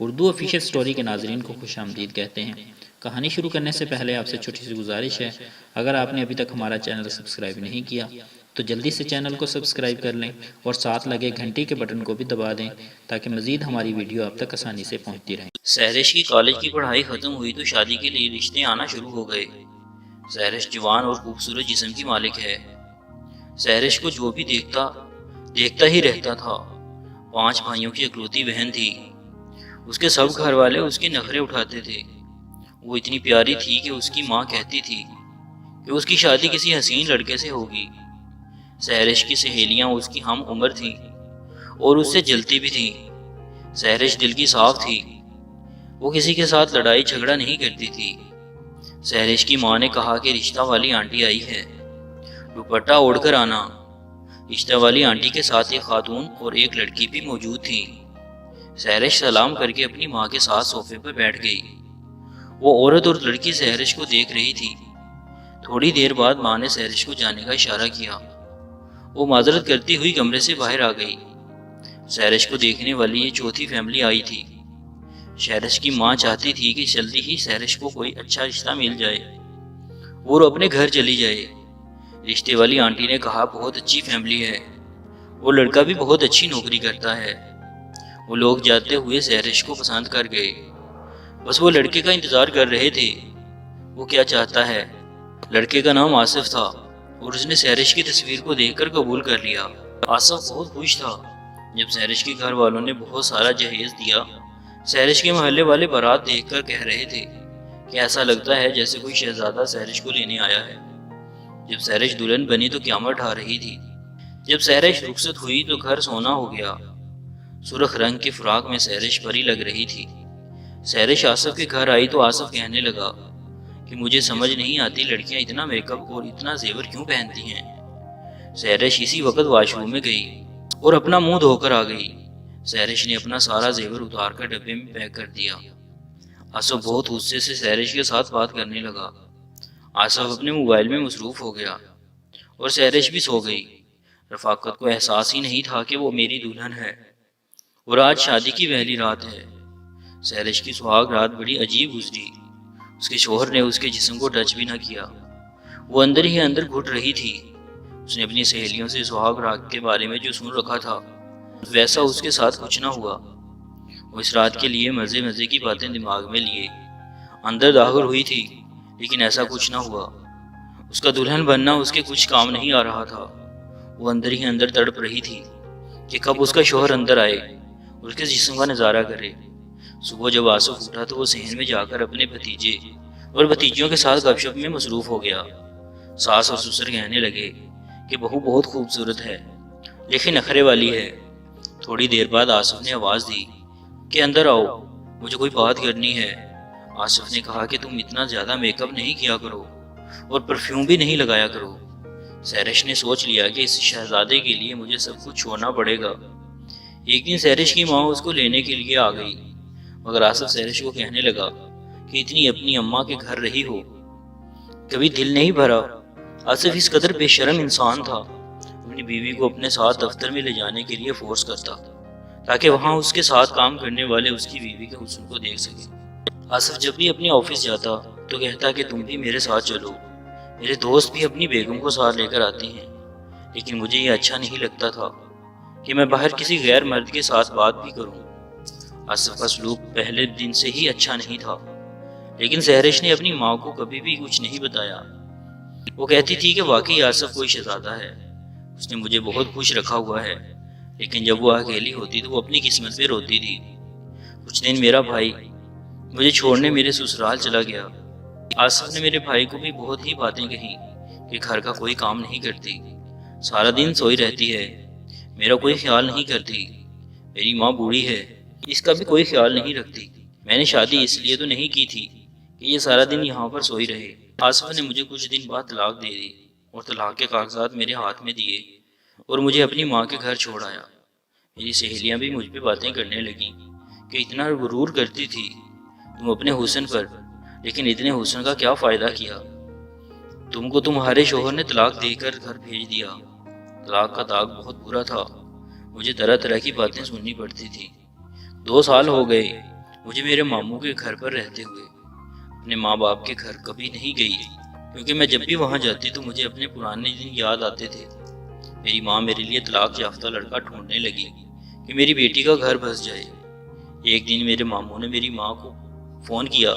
Urdu official story کے ناظرین کو خوش آمدید کہتے ہیں۔ کہانی شروع کرنے سے پہلے آپ سے چھوٹی سی گزارش ہے، اگر آپ نے ابھی تک ہمارا چینل سبسکرائب نہیں کیا تو جلدی سے چینل کو سبسکرائب کر لیں اور ساتھ لگے گھنٹی کے بٹن کو بھی دبا دیں تاکہ مزید ہماری ویڈیو آپ تک آسانی سے پہنچتی رہیں۔ سہرش کی کالج کی پڑھائی ختم ہوئی تو شادی کے لیے رشتے آنا شروع ہو گئے۔ سہرش جوان اور خوبصورت جسم کی مالک ہے۔ سہرش کو جو بھی دیکھتا ہی رہتا تھا۔ 5 بھائیوں کی اکلوتی بہن تھی۔ اس کے سب گھر والے اس کے نخرے اٹھاتے تھے۔ وہ اتنی پیاری تھی کہ اس کی ماں کہتی تھی کہ اس کی شادی کسی حسین لڑکے سے ہوگی۔ سہرش کی سہیلیاں اس کی ہم عمر تھیں اور اس سے جلتی بھی تھیں۔ سہرش دل کی صاف تھی۔ وہ کسی کے ساتھ لڑائی جھگڑا نہیں کرتی تھی۔ سہرش کی ماں نے کہا کہ رشتہ والی آنٹی آئی ہے، دوپٹہ اوڑھ کر آنا۔ رشتہ والی آنٹی کے ساتھ ایک خاتون اور ایک لڑکی بھی موجود تھی۔ سہرش سلام کر کے اپنی ماں کے ساتھ صوفے پر بیٹھ گئی۔ وہ عورت اور لڑکی سہرش کو دیکھ رہی تھی۔ تھوڑی دیر بعد ماں نے سہرش کو جانے کا اشارہ کیا۔ وہ معذرت کرتی ہوئی کمرے سے باہر آ گئی۔ سہرش کو دیکھنے والی یہ چوتھی فیملی آئی تھی۔ سہرش کی ماں چاہتی تھی کہ جلدی ہی سہرش کو کوئی اچھا رشتہ مل جائے اور وہ اپنے گھر چلی جائے۔ رشتے والی آنٹی نے کہا بہت اچھی فیملی ہے، وہ لڑکا بھی بہت اچھی نوکری کرتا ہے۔ وہ لوگ جاتے ہوئے سہرش کو پسند کر گئے، بس وہ لڑکے کا انتظار کر رہے تھے، وہ کیا چاہتا ہے۔ لڑکے کا نام آصف تھا اور اس نے سہرش کی تصویر کو دیکھ کر قبول کر لیا۔ آصف بہت خوش تھا۔ جب سہرش کے گھر والوں نے بہت سارا جہیز دیا، سہرش کے محلے والے بارات دیکھ کر کہہ رہے تھے کہ ایسا لگتا ہے جیسے کوئی شہزادہ سہرش کو لینے آیا ہے۔ جب سہرش دلہن بنی تو قیامت ڈھا رہی تھی۔ جب سہرش رخصت ہوئی تو گھر سونا ہو گیا۔ سرخ رنگ کے فراق میں سہرش پری لگ رہی تھی۔ سہرش آصف کے گھر آئی تو آصف کہنے لگا کہ مجھے سمجھ نہیں آتی لڑکیاں اتنا میک اپ اور اتنا زیور کیوں پہنتی ہیں۔ سہرش اسی وقت واش روم میں گئی اور اپنا منہ دھو کر آ گئی۔ سہرش نے اپنا سارا زیور اتار کر ڈبے میں پیک کر دیا۔ آصف بہت غصے سے سہرش کے ساتھ بات کرنے لگا۔ آصف اپنے موبائل میں مصروف ہو گیا اور سہرش بھی سو گئی۔ رفاقت کو احساس ہی نہیں تھا کہ وہ میری دلہن ہے اور آج شادی کی پہلی رات ہے۔ سہرش کی سہاگ رات بڑی عجیب گزری۔ اس کے شوہر نے اس کے جسم کو ٹچ بھی نہ کیا۔ وہ اندر ہی اندر گھٹ رہی تھی۔ اس نے اپنی سہیلیوں سے سہاگ رات کے بارے میں جو سن رکھا تھا ویسا اس کے ساتھ کچھ نہ ہوا۔ وہ اس رات کے لیے مزے کی باتیں دماغ میں لیے اندر داخل ہوئی تھی، لیکن ایسا کچھ نہ ہوا۔ اس کا دلہن بننا اس کے کچھ کام نہیں آ رہا تھا۔ وہ اندر ہی اندر تڑپ رہی تھی کہ کب اس کا شوہر اندر آئے اور اس کے جسم کا نظارہ کرے۔ صبح جب آصف اٹھا تو وہ صحن میں جا کر اپنے بھتیجے اور بھتیجیوں کے ساتھ گپ شپ میں مصروف ہو گیا۔ ساس اور سسر کہنے لگے کہ بہو بہت خوبصورت ہے لیکن نخرے والی ہے۔ تھوڑی دیر بعد آصف نے آواز دی کہ اندر آؤ، مجھے کوئی بات کرنی ہے۔ آصف نے کہا کہ تم اتنا زیادہ میک اپ نہیں کیا کرو اور پرفیوم بھی نہیں لگایا کرو۔ سہرش نے سوچ لیا کہ اس شہزادے کے لیے مجھے سب کچھ چھوڑنا پڑے گا۔ ایک دن سہرش کی ماں اس کو لینے کے لیے آ گئی، مگر آصف سہرش کو کہنے لگا کہ اتنی اپنی اماں کے گھر رہی ہو، کبھی دل نہیں بھرا۔ آصف اس قدر بے شرم انسان تھا، اپنی بیوی کو اپنے ساتھ دفتر میں لے جانے کے لیے فورس کرتا تاکہ وہاں اس کے ساتھ کام کرنے والے اس کی بیوی کے حسن کو دیکھ سکیں۔ آصف جب بھی اپنے آفس جاتا تو کہتا کہ تم بھی میرے ساتھ چلو، میرے دوست بھی اپنی بیگم کو ساتھ لے کر آتے ہیں، لیکن مجھے یہ اچھا نہیں لگتا تھا کہ میں باہر کسی غیر مرد کے ساتھ بات بھی کروں۔ آصف کا سلوک پہلے دن سے ہی اچھا نہیں تھا، لیکن سہرش نے اپنی ماں کو کبھی بھی کچھ نہیں بتایا۔ وہ کہتی تھی کہ واقعی آصف کوئی شہزادہ ہے، اس نے مجھے بہت خوش رکھا ہوا ہے، لیکن جب وہ اکیلی ہوتی تو وہ اپنی قسمت پہ روتی تھی۔ کچھ دن میرا بھائی مجھے چھوڑنے میرے سسرال چلا گیا۔ آصف نے میرے بھائی کو بھی بہت ہی باتیں کہیں کہ گھر کا کوئی کام نہیں کرتی، سارا دن سوئی رہتی ہے، میرا کوئی خیال نہیں کرتی، میری ماں بوڑھی ہے، اس کا بھی کوئی خیال نہیں رکھتی۔ میں نے شادی اس لیے تو نہیں کی تھی کہ یہ سارا دن یہاں پر سوئی رہے۔ آصف نے مجھے کچھ دن بعد طلاق دے دی اور طلاق کے کاغذات میرے ہاتھ میں دیے اور مجھے اپنی ماں کے گھر چھوڑ آیا۔ میری سہیلیاں بھی مجھ پہ باتیں کرنے لگیں کہ اتنا غرور کرتی تھی تم اپنے حسن پر، لیکن اتنے حسن کا کیا فائدہ کیا، تم کو تمہارے شوہر نے طلاق دے کر گھر بھیج دیا۔ طلاق کا داغ بہت برا تھا، مجھے طرح طرح کی باتیں سننی پڑتی تھی۔ 2 سال ہو گئے مجھے میرے ماموں کے گھر پر رہتے ہوئے اپنے ماں باپ کے گھر کبھی نہیں گئی، کیونکہ میں جب بھی وہاں جاتی تو مجھے اپنے پرانے دن یاد آتے تھے۔ میری ماں میرے لیے طلاق یافتہ لڑکا ڈھونڈنے لگی کہ میری بیٹی کا گھر بس جائے۔ ایک دن میرے ماموں نے میری ماں کو فون کیا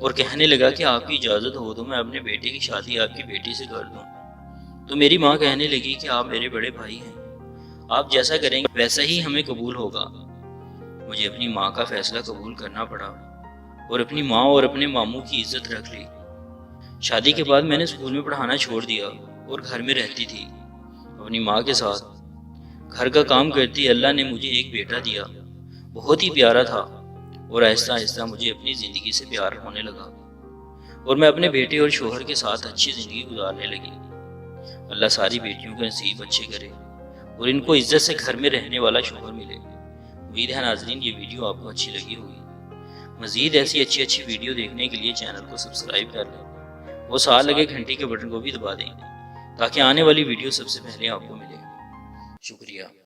اور کہنے لگا کہ آپ کی اجازت ہو تو میں اپنے بیٹے کی شادی آپ کی بیٹی سے کر دوں۔ تو میری ماں کہنے لگی کہ آپ میرے بڑے بھائی ہیں، آپ جیسا کریں گے ویسا ہی ہمیں قبول ہوگا۔ مجھے اپنی ماں کا فیصلہ قبول کرنا پڑا اور اپنی ماں اور اپنے ماموں کی عزت رکھ لی۔ شادی کے بعد میں نے اسکول میں پڑھانا چھوڑ دیا اور گھر میں رہتی تھی اپنی ماں کے ساتھ۔ گھر کا کام کرتی اللہ نے مجھے ایک بیٹا دیا، بہت ہی پیارا تھا، اور آہستہ آہستہ مجھے اپنی زندگی سے پیار ہونے لگا اور میں اپنے بیٹے اور شوہر کے ساتھ اچھی زندگی گزارنے لگی۔ اللہ ساری بیٹیوں کے نصیب اچھے کرے اور ان کو عزت سے گھر میں رہنے والا شوہر ملے۔ امید ہے ناظرین یہ ویڈیو آپ کو اچھی لگی ہوگی۔ مزید ایسی اچھی ویڈیو دیکھنے کے لیے چینل کو سبسکرائب کر لیں، وہ ساتھ لگے گھنٹی کے بٹن کو بھی دبا دیں تاکہ آنے والی ویڈیو سب سے پہلے آپ کو ملے۔ شکریہ۔